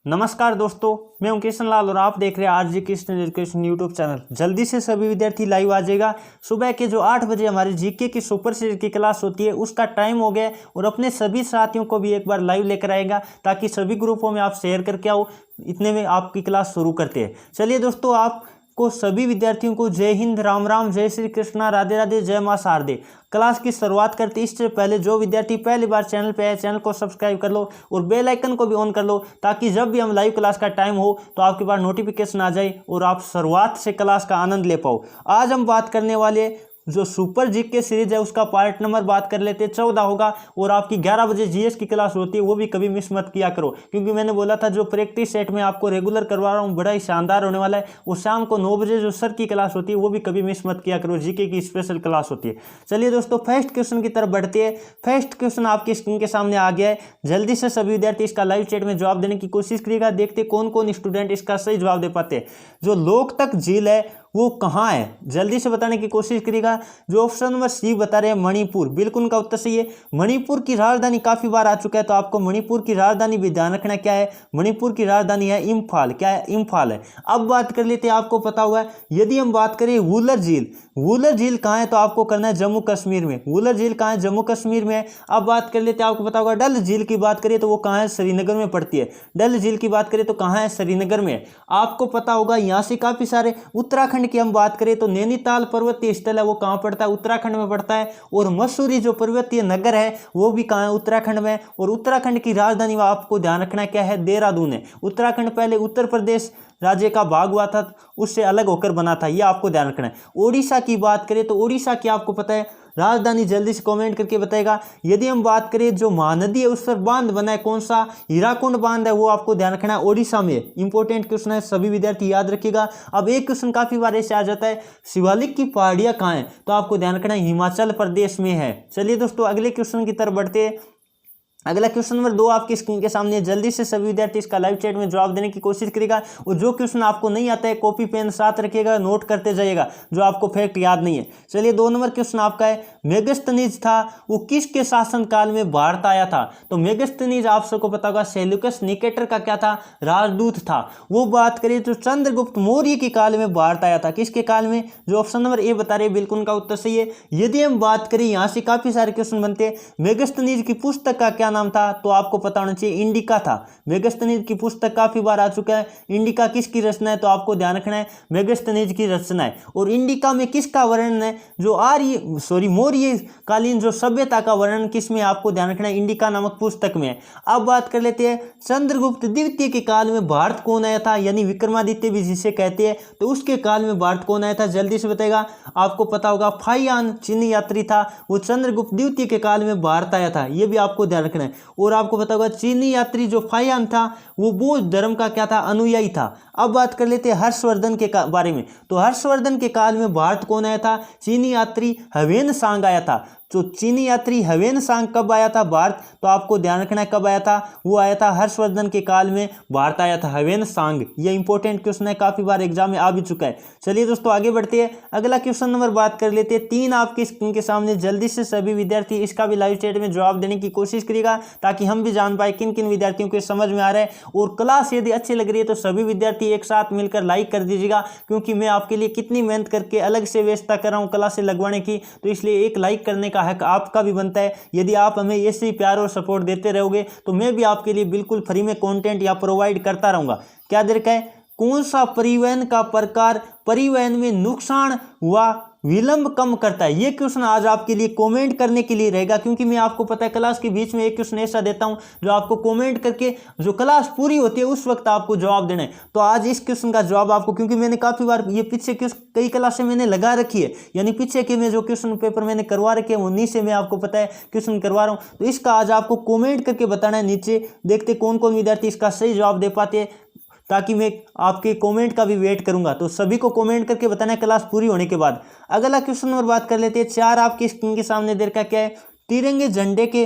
नमस्कार दोस्तों, मैं हूं किशन लाल और आप देख रहे हैं RG Krishna education YouTube channel. जल्दी से सभी विद्यार्थी लाइव आ जाएगा। सुबह के जो 8 बजे हमारी जीके की सुपर सीरीज की क्लास होती है उसका टाइम हो गया और अपने सभी साथियों को भी एक बार लाइव लेकर आएगा ताकि सभी ग्रुपों में आप शेयर करके आओ। इतने में आपकी क्लास शुरू करते हैं। चलिए दोस्तों, आपको सभी विद्यार्थियों को जय हिंद, राम राम, जय श्री कृष्णा, राधे राधे, जय मां शारदे। क्लास की शुरुआत करते इससे पहले जो विद्यार्थी पहली बार चैनल पे है चैनल को सब्सक्राइब कर लो और बेल आइकन को भी ऑन कर लो ताकि जब भी हम लाइव क्लास का टाइम हो तो आपके पास नोटिफिकेशन आ जाए और आप शुरुआत से क्लास का आनंद ले पाओ। आज हम बात करने वाले जो सुपर जीके सीरीज है उसका पार्ट नंबर बात कर लेते 14 होगा और आपकी 11 बजे जीएस की क्लास होती है, वो भी कभी मिस मत किया करो क्योंकि मैंने बोला था जो प्रैक्टिस सेट में आपको रेगुलर करवा रहा हूँ बड़ा ही शानदार होने वाला है। और शाम को 9 बजे जो सर की क्लास होती है वो भी कभी मिस मत किया करो, जीके की स्पेशल क्लास होती है। चलिए दोस्तों, फर्स्ट क्वेश्चन की तरफ बढ़ते हैं। फर्स्ट क्वेश्चन आपकी स्क्रीन के सामने आ गया है। जल्दी से सभी विद्यार्थी इसका लाइव चैट में जवाब देने की कोशिश करिएगा। देखते कौन कौन स्टूडेंट इसका सही जवाब दे पाते हैं। जो लोकतक झील है वो कहाँ है, जल्दी से बताने की कोशिश करिएगा। जो ऑप्शन नंबर सी बता रहे हैं मणिपुर, बिल्कुल उनका उत्तर सही है। मणिपुर की राजधानी काफी बार आ चुका है तो आपको मणिपुर की राजधानी भी ध्यान रखना। क्या है? मणिपुर की राजधानी है इम्फाल। क्या है? इम्फाल है। अब बात कर लेते हैं, आपको पता होगा यदि हम बात करें वुलर झील, वुलर झील कहाँ है तो आपको करना है जम्मू कश्मीर में। वुलर झील कहाँ है? जम्मू कश्मीर में है। अब बात कर लेते हैं, आपको पता होगा डल झील की बात करें तो वो कहाँ है? श्रीनगर में पड़ती है। डल झील की बात करें तो कहाँ है? श्रीनगर में है। आपको पता होगा यहाँ से काफी सारे, उत्तराखंड की हम बात करें तो नैनीताल पर्वतीय स्थल है वो कहाँ पड़ता है? उत्तराखंड में पड़ता है। और मसूरी जो पर्वतीय नगर है वो भी कहाँ है? उत्तराखंड में। और उत्तराखंड की राजधानी आपको ध्यान रखना क्या है? देहरादून है। उत्तराखंड पहले उत्तर प्रदेश राज्य का भाग हुआ था, उससे अलग होकर बना था, ये आपको ध्यान रखना है। ओडिशा की बात करें तो ओडिशा की आपको पता है राजधानी, जल्दी से कमेंट करके बताएगा। यदि हम बात करें जो महानदी है उस पर बांध बना है, कौन सा? हीराकुंड बांध है, वो आपको ध्यान रखना है, ओडिशा में। इंपॉर्टेंट क्वेश्चन है, सभी विद्यार्थी याद रखिएगा। अब एक क्वेश्चन काफी बार ऐसे आ जाता है, शिवालिक की पहाड़ियां कहाँ है तो आपको ध्यान रखना है हिमाचल प्रदेश में है। चलिए दोस्तों, अगले क्वेश्चन की तरफ बढ़ते हैं। अगला क्वेश्चन नंबर 2 आपकी स्क्रीन के सामने। जल्दी से सभी विद्यार्थी इसका लाइव चैट में जवाब देने की कोशिश करेगा और जो क्वेश्चन आपको नहीं आता है कॉपी पेन साथ रखिएगा, नोट करते जाइएगा जो आपको फैक्ट याद नहीं है। चलिए 2 नंबर क्वेश्चन आपका है, मेगस्थनीज था वो किसके शासनकाल में भारत आया था? तो मेगस्थनीज आप सबको पता होगा सेल्यूकस निकेटर का क्या था? राजदूत था। वो बात करें तो चंद्रगुप्त मौर्य के काल में भारत आया था। किसके काल में? जो ऑप्शन नंबर ए बता रहे बिल्कुल उनका उत्तर सही है। यदि हम बात करें, यहाँ से काफी सारे क्वेश्चन बनते हैं। मेगस्थनीज की पुस्तक का क्या नाम था तो आपको पता होना चाहिए इंडिका था। मेगस्थनीज की पुस्तक काफी बार आ चुका है। इंडिका किसकी रचना है तो आपको ध्यान रखना है मेगस्थनीज की रचना है। और इंडिका में किसका वर्णन है? जो मौर्य कालीन जो सभ्यता का वर्णन किसमें आपको ध्यान रखना है? इंडिका नामक पुस्तक में है। अब बात कर लेते हैं चंद्रगुप्त द्वितीय के काल में भारत कौन आया था, यानी विक्रमादित्य भी जिसे कहते हैं, तो उसके काल में भारत कौन आया था? जल्दी से बताएगा। आपको पता होगा फाहियान चीनी यात्री था, वो चंद्रगुप्त द्वितीय के काल में भारत आया था, ये भी आपको ध्यान रखना है। और आपको पता होगा चीनी यात्री जो फाहियान था वो बौद्ध धर्म का क्या था? अनुयायी था। अब बात कर लेते हैं हर्षवर्धन के बारे में। तो हर्षवर्धन के काल में भारत कौन आया था? चीनी यात्री ह्वेन सांग आया था। तो चीनी यात्री ह्वेन सांग कब आया था भारत तो आपको ध्यान रखना है कब आया था? वो आया था हर्षवर्धन के काल में भारत आया था ह्वेन सांग। ये इंपॉर्टेंट क्वेश्चन है, काफी बार एग्जाम में आ भी चुका है। चलिए दोस्तों आगे बढ़ते हैं। अगला क्वेश्चन नंबर बात कर लेते हैं 3 आपकी स्क्रीन के सामने। जल्दी से सभी विद्यार्थी इसका भी लाइव चैट में जवाब देने की कोशिश करिएगा ताकि हम भी जान पाए किन किन विद्यार्थियों को समझ में आ रहा है। और क्लास यदि अच्छी लग रही है तो सभी विद्यार्थी एक साथ मिलकर लाइक कर दीजिएगा क्योंकि मैं आपके लिए कितनी मेहनत करके अलग से व्यवस्था कर रहा हूँ क्लासें लगवाने की, तो इसलिए एक लाइक करने का हक आपका भी बनता है। यदि आप हमें ऐसे ही प्यार और सपोर्ट देते रहोगे तो मैं भी आपके लिए बिल्कुल फ्री में कंटेंट या प्रोवाइड करता रहूंगा। क्या दरकार है? कौन सा परिवहन का प्रकार परिवहन में नुकसान व विलंब कम करता है? ये क्वेश्चन आज आपके लिए कमेंट करने के लिए रहेगा क्योंकि मैं आपको पता है क्लास के बीच में एक क्वेश्चन ऐसा देता हूं जो आपको कमेंट करके जो क्लास पूरी होती है उस वक्त आपको जवाब देना है। तो आज इस क्वेश्चन का जवाब आपको, क्योंकि मैंने काफी बार ये पीछे कई क्लासें मैंने लगा रखी है, यानी पीछे के में जो क्वेश्चन पेपर मैंने करवा रखे हैं उन्हीं से मैं आपको पता है क्वेश्चन करवा रहा हूँ। तो इसका आज आपको कॉमेंट करके बताना है नीचे। देखते कौन कौन विद्यार्थी इसका सही जवाब दे पाते हैं ताकि मैं आपके कमेंट का भी वेट करूंगा। तो सभी को कमेंट करके बताना है क्लास पूरी होने के बाद। अगला क्वेश्चन नंबर बात कर लेते हैं 4 आपकी स्क्रीन के सामने देर का क्या है? तिरंगे झंडे के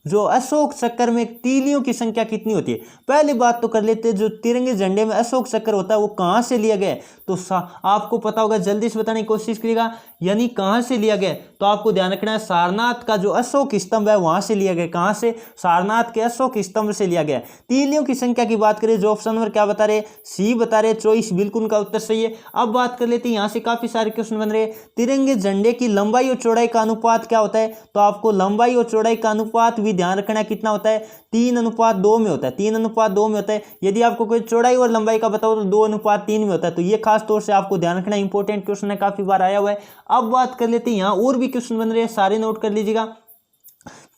जो अशोक चक्र में तीलियों की संख्या कितनी होती है? पहली बात तो कर लेते हैं, जो तिरंगे झंडे में अशोक चक्र होता है वो कहाँ से लिया गया है? तो आपको पता होगा, जल्दी से बताने की कोशिश करिएगा, यानी कहाँ से लिया गया है? तो आपको ध्यान रखना है सारनाथ का जो अशोक स्तंभ है वहां से लिया गया। कहां से? सारनाथ के अशोक स्तंभ से लिया गया। तीलियों की संख्या की बात करें जो ऑप्शन नंबर क्या बता रहे, सी बता रहे, 24 बिल्कुल उनका उत्तर सही है। अब बात कर लेते हैं, यहां से काफी सारे क्वेश्चन बन रहे हैं। तिरंगे झंडे की लंबाई और चौड़ाई का अनुपात क्या होता है? तो आपको लंबाई और चौड़ाई का अनुपात भी ध्यान रखना है कितना होता है, 3:2 में होता है। 3:2 में होता है। यदि आपको कोई चौड़ाई और लंबाई का बताओ तो 2:3 में होता है। तो ये खास तौर से आपको ध्यान रखना, इंपॉर्टेंट क्वेश्चन है, काफी बार आया हुआ है। अब बात कर लेते हैं, यहां और भी क्वेश्चन बन रहे हैं, सारे नोट कर लीजिएगा।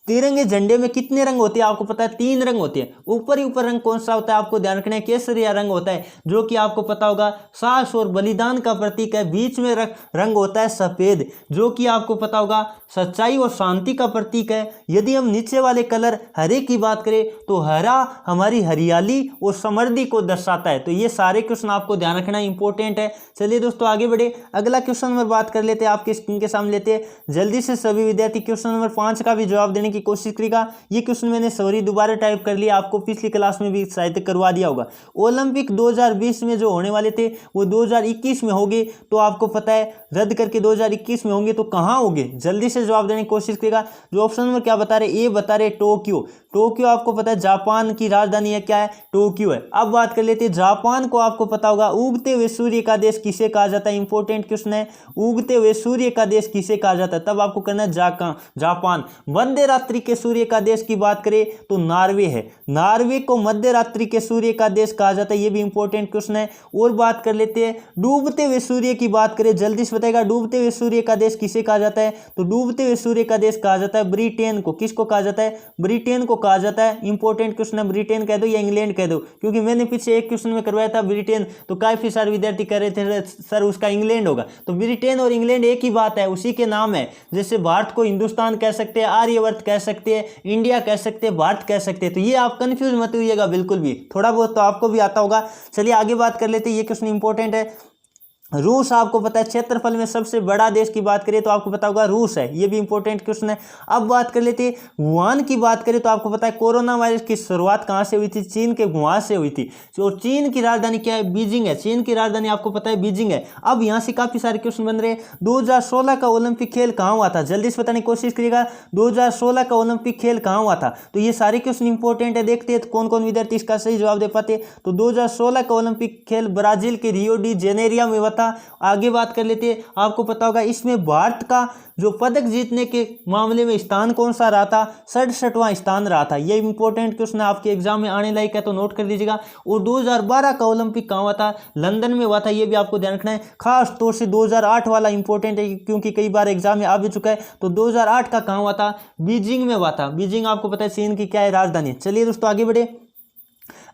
तिरंगे झंडे में कितने रंग होते हैं? आपको पता है 3 रंग होते हैं। ऊपर ही ऊपर रंग कौन सा होता है? आपको ध्यान रखना है केसरिया रंग होता है, जो कि आपको पता होगा साहस और बलिदान का प्रतीक है। बीच में रंग होता है सफेद, जो कि आपको पता होगा सच्चाई और शांति का प्रतीक है। यदि हम नीचे वाले कलर हरे की बात करें तो हरा हमारी हरियाली और समृद्धि को दर्शाता है। तो ये सारे क्वेश्चन आपको ध्यान रखना इंपॉर्टेंट है। चलिए दोस्तों आगे बढ़े, अगला क्वेश्चन नंबर बात कर लेते हैं, आपके स्क्रीन के सामने लेते हैं। जल्दी से सभी विद्यार्थी क्वेश्चन नंबर 5 का भी जवाब देने की कोशिश करेगा। ये क्वेश्चन मैंने सॉरी दोबारा टाइप कर लिया, आपको पिछली क्लास में भी शायद करवा दिया होगा। ओलंपिक 2020 में जो होने वाले थे वो 2021 में होंगे, तो आपको पता है रद्द करके 2021 में होंगे, तो कहां होंगे? जल्दी से जवाब देने की कोशिश करेगा। जो ऑप्शन नंबर क्या बता रहे, ए बता रहे टोक्यो। टोक्यो आपको पता है जापान की राजधानी है, क्या है? टोक्यो है। अब बात कर लेते हैं, जापान को आपको पता होगा उगते हुए सूर्य का देश किसे कहा जाता है? इंपॉर्टेंट क्वेश्चन है, उगते हुए सूर्य का देश किसे कहा जाता है? तब आपको करना है जापान। मध्य रात्रि के सूर्य का देश की बात करें तो नॉर्वे है। नॉर्वे को मध्य रात्रि के सूर्य का देश कहा जाता है, ये भी इंपॉर्टेंट क्वेश्चन है। और बात कर लेते हैं, डूबते हुए सूर्य की बात करें, जल्दी से बताएगा डूबते हुए सूर्य का देश किसे कहा जाता है? तो डूबते हुए सूर्य का देश कहा जाता है ब्रिटेन को। किसको कहा जाता है? ब्रिटेन को कहा जाता है। इंपॉर्टेंट क्वेश्चन है, ब्रिटेन कह दो या इंग्लैंड कह दो, क्योंकि मैंने पीछे एक क्वेश्चन में करवाया था ब्रिटेन, तो काफी सारे विद्यार्थी कह रहे थे सर उसका इंग्लैंड होगा। तो ब्रिटेन और इंग्लैंड एक ही बात है, उसी के नाम है। जैसे भारत को हिंदुस्तान कह सकते हैं, आर्यवर्त कह सकते हैं, इंडिया कह सकते हैं, भारत कह सकते हैं। तो ये आप कंफ्यूज मत होइएगा बिल्कुल भी, थोड़ा बहुत तो आपको भी आता होगा। चलिए आगे बात कर लेते हैं, ये क्वेश्चन इंपॉर्टेंट है। रूस आपको पता है क्षेत्रफल में सबसे बड़ा देश की बात करें तो आपको पता होगा रूस है, ये भी इंपॉर्टेंट क्वेश्चन है। अब बात कर लेते हैं, वुहान की बात करें तो आपको पता है कोरोना वायरस की शुरुआत कहां से हुई थी? चीन के वुहान से हुई थी। और चीन की राजधानी क्या है? बीजिंग है। चीन की राजधानी आपको पता है बीजिंग है। अब यहां से काफी सारे क्वेश्चन बन रहे हैं। 2016 का ओलंपिक खेल कहां हुआ था? जल्दी से बताने की कोशिश करिएगा, 2016 का ओलंपिक खेल कहां हुआ था? तो ये सारे क्वेश्चन इंपॉर्टेंट है, देखते हैं कौन कौन विद्यार्थी इसका सही जवाब दे पाते। तो 2016 का ओलंपिक खेल ब्राजील के रियो डी जेनेरिया में हुआ था। आगे बात कर लेते हैं, आपको पता होगा इसमें भारत का जो पदक जीतने के मामले में स्थान कौन सा रहा था? 67वां स्थान रहा था। ये इंपॉर्टेंट क्वेश्चन आपके एग्जाम में आने लायक है, तो नोट कर लीजिएगा। और 2012 का ओलंपिक कहां हुआ था? लंदन में हुआ था, ये भी आपको ध्यान रखना है। खास तौर से 2008 वाला इंपॉर्टेंट है, क्योंकि कई बार एग्जाम में आ भी चुका है। तो 2008 का कहां हुआ था? बीजिंग में हुआ था। बीजिंग आपको पता है चीन की क्या है? राजधानी। चलिए दोस्तों आगे बढ़े,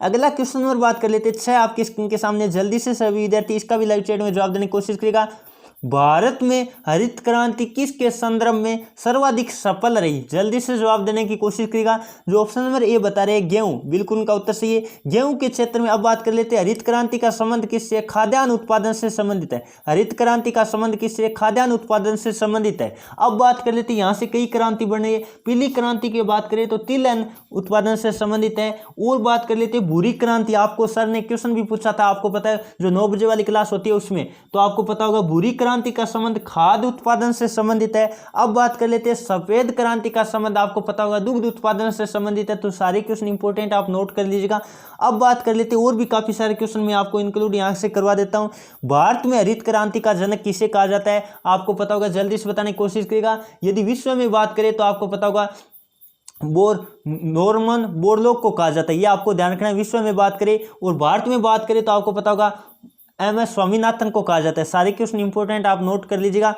अगला क्वेश्चन नंबर बात कर लेते हैं 6 आपके स्क्रीन के सामने। जल्दी से सभी विद्यार्थी इसका भी लाइव चैट में जवाब देने की कोशिश करेगा। भारत में हरित क्रांति किसके संदर्भ में सर्वाधिक सफल रही? जल्दी से जवाब देने की कोशिश करेगा। जो ऑप्शन नंबर ए बता रहे हैं गेहूं, बिल्कुल उनका उत्तर सही है, गेहूं के क्षेत्र में। अब बात कर लेते हैं, हरित क्रांति का संबंध किससे? खाद्यान्न उत्पादन से संबंधित है। हरित क्रांति का संबंध किससे? खाद्यान्न उत्पादन से संबंधित है। अब बात कर लेते हैं, यहाँ से कई क्रांति बन रही है। पीली क्रांति की बात करें तो तिलहन उत्पादन से संबंधित है। और बात कर लेते हैं भूरी क्रांति, आपको सर ने क्वेश्चन भी पूछा था, आपको पता है जो 9 बजे वाली क्लास होती है उसमें, तो आपको पता होगा भूरी क्रांति का संबंध खाद्य उत्पादन से संबंधित है। अब बात कर लेते हैं सफेद क्रांति का संबंध, आपको पता होगा दुग्ध उत्पादन से संबंधित है। तो सारे क्वेश्चन इंपॉर्टेंट आप नोट कर लीजिएगा। अब बात कर लेते हैं, और भी काफी सारे क्वेश्चन मैं आपको इंक्लूड यहां से करवा देता हूं। भारत में हरित क्रांति का जनक किसे कहा जाता है? आपको पता होगा, जल्दी से बताने की कोशिश करेगा। यदि विश्व में बात करें तो आपको पता होगा नॉर्मन बोरलॉग को कहा जाता है, ये आपको ध्यान रखना है विश्व में बात करें। और भारत में बात करें तो आपको पता होगा MS स्वामीनाथन को कहा जाता है। सारे क्वेश्चन इंपॉर्टेंट आप नोट कर लीजिएगा।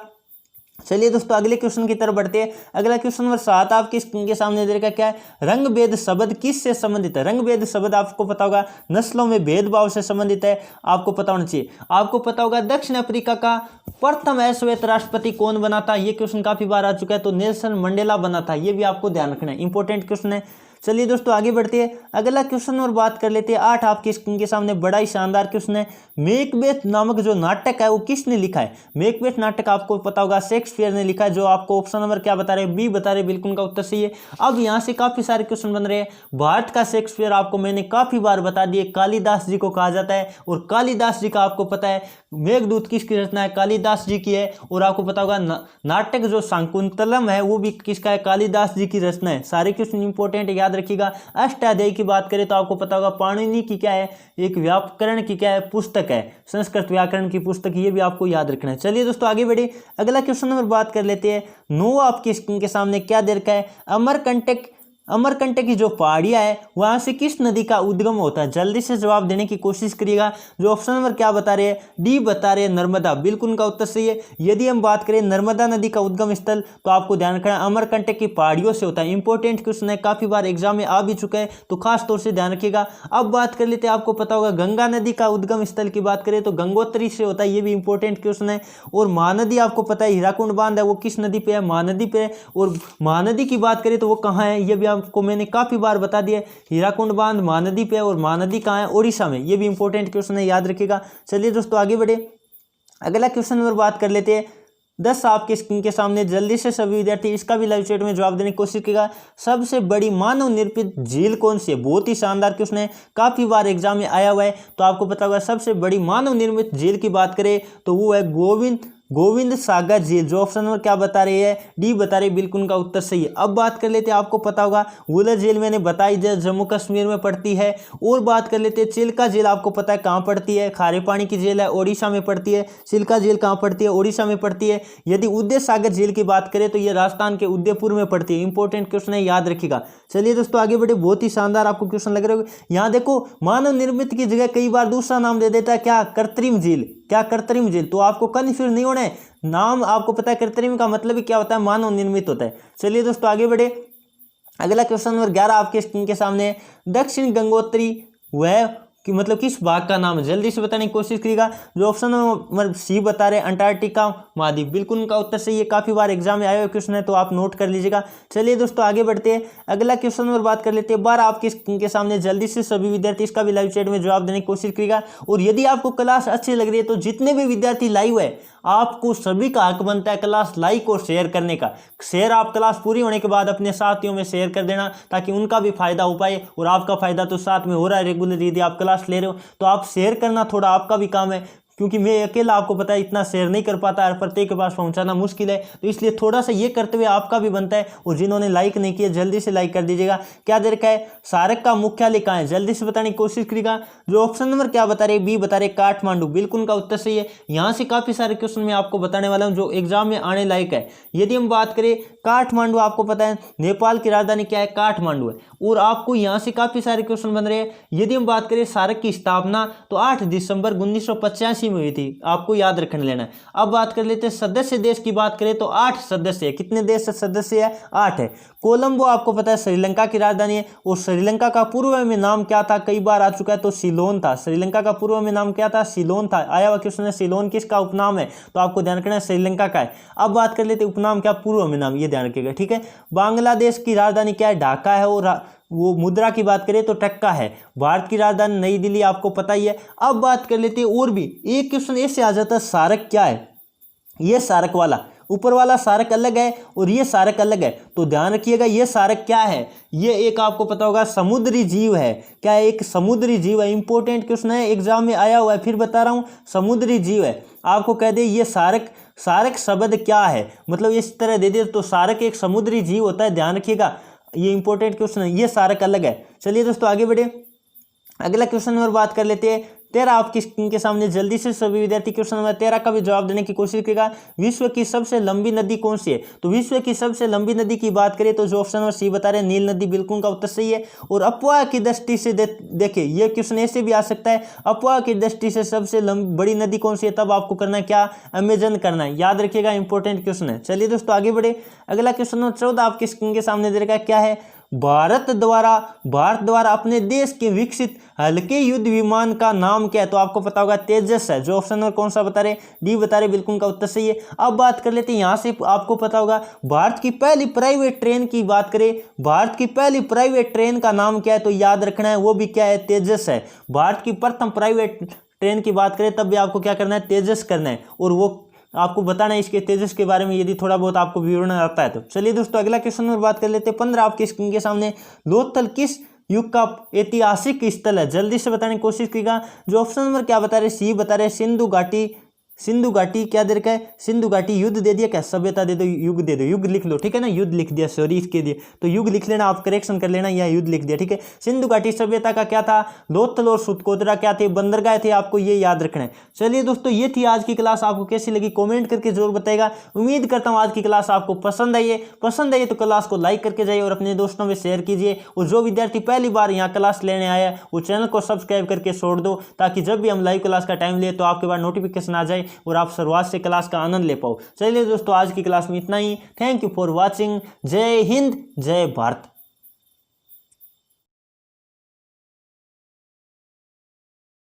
चलिए दोस्तों अगले क्वेश्चन की तरफ बढ़ते हैं। अगला क्वेश्चन नंबर 7 आपके स्क्रीन के सामने दे रखा क्या है? रंग भेद शब्द किससे संबंधित है? रंग भेद शब्द आपको पता होगा नस्लों में भेदभाव से संबंधित है, आपको पता होना चाहिए। आपको पता होगा दक्षिण अफ्रीका का प्रथम अश्वेत राष्ट्रपति कौन बना था? ये क्वेश्चन काफी बार आ चुका है, तो नेल्सन मंडेला बना था। ये भी आपको ध्यान रखना है, इंपॉर्टेंट क्वेश्चन है। चलिए दोस्तों आगे बढ़ते हैं अगला क्वेश्चन और बात कर लेते हैं। 8 आपकी स्क्रीन के सामने बड़ा ही शानदार क्वेश्चन है। मेकबेथ नामक जो नाटक है वो किसने लिखा है? मेकबेथ नाटक आपको पता होगा शेक्सपियर ने लिखा है, जो आपको ऑप्शन नंबर क्या बता रहे हैं? बी बता रहे, बिल्कुल का उत्तर सही है। अब यहाँ से काफी सारे क्वेश्चन बन रहे हैं। भारत का शेक्सपियर आपको मैंने काफी बार बता दिए, कालिदास जी को कहा जाता है, और कालिदास जी का आपको पता है मेघदूत किसकी रचना है? कालिदास जी की है। और आपको पता होगा नाटक जो शाकुंतलम है वो भी किसका है? कालिदास जी की रचना है। सारे क्वेश्चन इंपॉर्टेंट याद रखिएगा। अष्टाध्यायी की बात करें तो आपको पता होगा पाणिनि की क्या है? एक व्याकरण की क्या है? पुस्तक है, संस्कृत व्याकरण की पुस्तक, ये भी आपको याद रखना है। चलिए दोस्तों आगे बढ़े अगला क्वेश्चन नंबर बात कर लेते हैं। 9 आपकी स्क्रीन के सामने क्या दे रखा है? अमरकंटक की जो पहाड़ियां है वहां से किस नदी का उद्गम होता है? जल्दी से जवाब देने की कोशिश करिएगा। जो ऑप्शन नंबर क्या बता रहे हैं? डी बता रहे हैं नर्मदा, बिल्कुल उनका उत्तर सही है। यदि हम बात करें नर्मदा नदी का उद्गम स्थल तो आपको ध्यान रखना है अमरकंटक की पहाड़ियों से होता है। इंपॉर्टेंट क्वेश्चन है, काफी बार एग्जाम में आ भी चुका है, तो खास तौर से ध्यान रखिएगा। अब बात कर लेते हैं, आपको पता होगा गंगा नदी का उद्गम स्थल की बात करें तो गंगोत्री से होता है, ये भी इंपॉर्टेंट क्वेश्चन है। और महानदी आपको पता है हीराकुंड बांध है वो किस नदी पे है? महानदी पे। और महानदी की बात करें तो वो कहाँ है? ये भी आपको मैंने काफी बार बता दिया, हीराकुंड बांध महानदी पे। और महानदी कहाँ है? ओडिशा में। ये भी इंपॉर्टेंट क्वेश्चन है, याद रखिएगा। चलिए दोस्तों आगे बढ़े अगला क्वेश्चन नंबर बात कर लेते हैं। 10 आपके स्क्रीन के सामने, जल्दी से सभी विद्यार्थी इसका भी लाइव चैट में जवाब देने की कोशिश करेगा। सबसे बड़ी मानव निर्मित झील कौन सी है? बहुत ही शानदार क्वेश्चन है, काफी बार एग्जाम में आया हुआ है, तो आपको पता होगा सबसे बड़ी मानव निर्मित झील की बात करें तो वो है गोविंद सागर झील। जो ऑप्शन नंबर क्या बता रही है? डी बता रही, बिल्कुल उनका उत्तर सही है। अब बात कर लेते हैं, आपको पता होगा वुलर झील मैंने बताई जम्मू कश्मीर में पड़ती है। और बात कर लेते हैं चिल्का झील, आपको पता है कहाँ पड़ती है? खारे पानी की झील है, ओडिशा में पड़ती है। चिल्का झील कहाँ पड़ती है? ओडिशा में पड़ती है। यदि उदय सागर झील की बात करें तो ये राजस्थान के उदयपुर में पड़ती है। इंपॉर्टेंट क्वेश्चन है, याद रखिएगा। चलिए दोस्तों आगे बढ़े, बहुत ही शानदार आपको क्वेश्चन लग रहे हो। यहाँ देखो मानव निर्मित की जगह कई बार दूसरा नाम दे देता है, क्या? कृत्रिम झील। क्या? कृत्रिम झील। तो आपको कंफ्यूज नहीं होना है, नाम आपको पता है कृत्रिम का मतलब ही क्या होता है? मानव निर्मित होता है। चलिए दोस्तों आगे बढ़े अगला क्वेश्चन नंबर 11 आपके स्क्रीन के सामने। दक्षिण गंगोत्री वह कि मतलब किस भाग का नाम है? जल्दी से बताने की कोशिश करिएगा। जो ऑप्शन नंबर सी बता रहे हैं अंटार्कटिका महाद्वीप, बिल्कुल उनका उत्तर सही है। काफी बार एग्जाम में आए हुए क्वेश्चन है, तो आप नोट कर लीजिएगा। चलिए दोस्तों आगे बढ़ते हैं अगला क्वेश्चन नंबर बात कर लेते हैं। 12 आपके स्क्रीन के सामने, जल्दी से सभी विद्यार्थी इसका भी लाइव चैट में जवाब देने की कोशिश करिएगा। और यदि आपको क्लास अच्छी लग रही है तो जितने भी विद्यार्थी लाइव है आपको सभी का हक बनता है क्लास लाइक और शेयर करने का। शेयर आप क्लास पूरी होने के बाद अपने साथियों में शेयर कर देना, ताकि उनका भी फायदा हो पाए। और आपका फायदा तो साथ में हो रहा है रेगुलर, यदि आप क्लास ले रहे हो तो आप शेयर करना थोड़ा आपका भी काम है, क्योंकि मैं अकेला आपको पता है इतना शेयर नहीं कर पाता और प्रत्येक के पास पहुंचाना मुश्किल है, तो इसलिए थोड़ा सा ये करते हुए आपका भी बनता है। और जिन्होंने लाइक नहीं किया जल्दी से लाइक कर दीजिएगा। क्या दे रखा है? सार्क का मुख्यालय कहाँ है? जल्दी से बताने की कोशिश करिएगा। जो ऑप्शन नंबर क्या बता रहे? बी बता रहे काठमांडू, बिल्कुल उनका उत्तर सही है। यहाँ से काफी सारे क्वेश्चन मैं आपको बताने वाला हूँ जो एग्जाम में आने लायक है। यदि हम बात करें काठमांडू, आपको पता है नेपाल की राजधानी क्या है? काठमांडू है। और आपको यहाँ से काफी सारे क्वेश्चन बन रहे हैं। यदि हम बात करें सार्क की स्थापना तो 8 दिसंबर 1985 में हुई थी, आपको याद रखने लेना है। अब बात कर लेते हैं सदस्य देश की बात करें तो 8 सदस्य है। कितने देश सदस्य है? 8 है। कोलंबो आपको पता है श्रीलंका की राजधानी है। और श्रीलंका का पूर्व में नाम क्या था? कई बार आ चुका है, तो सिलोन था। श्रीलंका का पूर्व में नाम क्या था? सिलोन था। आया हुआ क्वेश्चन है, सिलोन किसका उपनाम है? तो आपको ध्यान रखना है श्रीलंका का है। अब बात कर लेते हैं उपनाम क्या, पूर्व में नाम, ये ध्यान रखिएगा, ठीक है। बांग्लादेश की राजधानी क्या है? ढाका है। और वो मुद्रा की बात करें तो टक्का है। भारत की राजधानी नई दिल्ली, आपको पता ही है। अब बात कर लेते हैं और भी एक क्वेश्चन ऐसे आ जाता है, सार्क क्या है? ये सार्क वाला, ऊपर वाला सार्क अलग है और ये सार्क अलग है, तो ध्यान रखिएगा ये सार्क क्या है? ये एक आपको पता होगा समुद्री जीव है। क्या है? एक समुद्री जीव है। इंपॉर्टेंट क्वेश्चन है, एग्जाम में आया हुआ है, फिर बता रहा हूं, समुद्री जीव है। आपको कह दे ये सार्क शब्द क्या है, मतलब इस तरह दे दे तो सार्क एक समुद्री जीव होता है, ध्यान रखिएगा। ये इंपॉर्टेंट क्वेश्चन है, ये सार्क अलग है। चलिए दोस्तों आगे बढ़े अगला क्वेश्चन नंबर बात कर लेते हैं। 13 आपकी स्क्रीन के सामने, जल्दी से सभी विद्यार्थी क्वेश्चन नंबर 13 का भी जवाब देने की कोशिश करेगा। विश्व की सबसे लंबी नदी कौन सी है? तो विश्व की सबसे लंबी नदी की बात करें तो जो ऑप्शन नंबर सी बता रहे हैं नील नदी, बिल्कुल का उत्तर सही है। और अफवाह की दृष्टि से देखिए ये क्वेश्चन ऐसे भी आ सकता है, अफवाह की दृष्टि से सबसे बड़ी नदी कौन सी है? तब आपको करना है क्या? अमेजन करना है, याद रखिएगा, इंपॉर्टेंट क्वेश्चन है। चलिए दोस्तों आगे बढ़े अगला क्वेश्चन नंबर 14 आपकी स्क्रीन के सामने दे रखा है। क्या है? भारत द्वारा अपने देश के विकसित हल्के युद्ध विमान का नाम क्या है? तो आपको पता होगा तेजस है। जो ऑप्शन नंबर कौन सा बता रहे? डी बता रहे, बिल्कुल का उत्तर सही है। अब बात कर लेते हैं यहाँ से, आपको पता होगा भारत की पहली प्राइवेट ट्रेन की बात करें, भारत की पहली प्राइवेट ट्रेन का नाम क्या है? तो याद रखना है, वो भी क्या है? तेजस है। भारत की प्रथम प्राइवेट ट्रेन की बात करें तब भी आपको क्या करना है? तेजस करना है, और वो आपको बताना है इसके तेजस के बारे में यदि थोड़ा बहुत आपको विवरण आता है तो। चलिए दोस्तों अगला क्वेश्चन में बात कर लेते हैं। 15 आपकी स्क्रीन के सामने, लोथल किस युग का ऐतिहासिक स्थल है? जल्दी से बताने की कोशिश कीजिएगा। जो ऑप्शन नंबर क्या बता रहे? सी बता रहे सिंधु घाटी क्या दे रखा है? सिंधु घाटी। युद्ध दे दिया क्या? सभ्यता दे दो, युग दे दो, युग लिख लो, ठीक है ना। युद्ध लिख दिया, सॉरी इसके लिए, तो युग लिख लेना, आप करेक्शन कर लेना, या युद्ध लिख दिया, ठीक है। सिंधु घाटी सभ्यता का क्या था? लोथल और सुतकोतरा क्या थे? बंदरगाह थे, आपको ये याद रखना है। चलिए दोस्तों ये थी आज की क्लास, आपको कैसी लगी कॉमेंट करके जरूर बताएगा। उम्मीद करता हूँ आज की क्लास आपको पसंद आई है तो क्लास को लाइक करके जाइए और अपने दोस्तों में शेयर कीजिए, और जो विद्यार्थी पहली बार यहाँ क्लास लेने आया है वो चैनल को सब्सक्राइब करके छोड़ दो, ताकि जब भी हम लाइव क्लास का टाइम ले तो आपके पास नोटिफिकेशन आ जाए और आप शुरुआत से क्लास का आनंद ले पाओ। चलिए दोस्तों आज की क्लास में इतना ही। Thank you for watching. जय हिंद, जय भारत।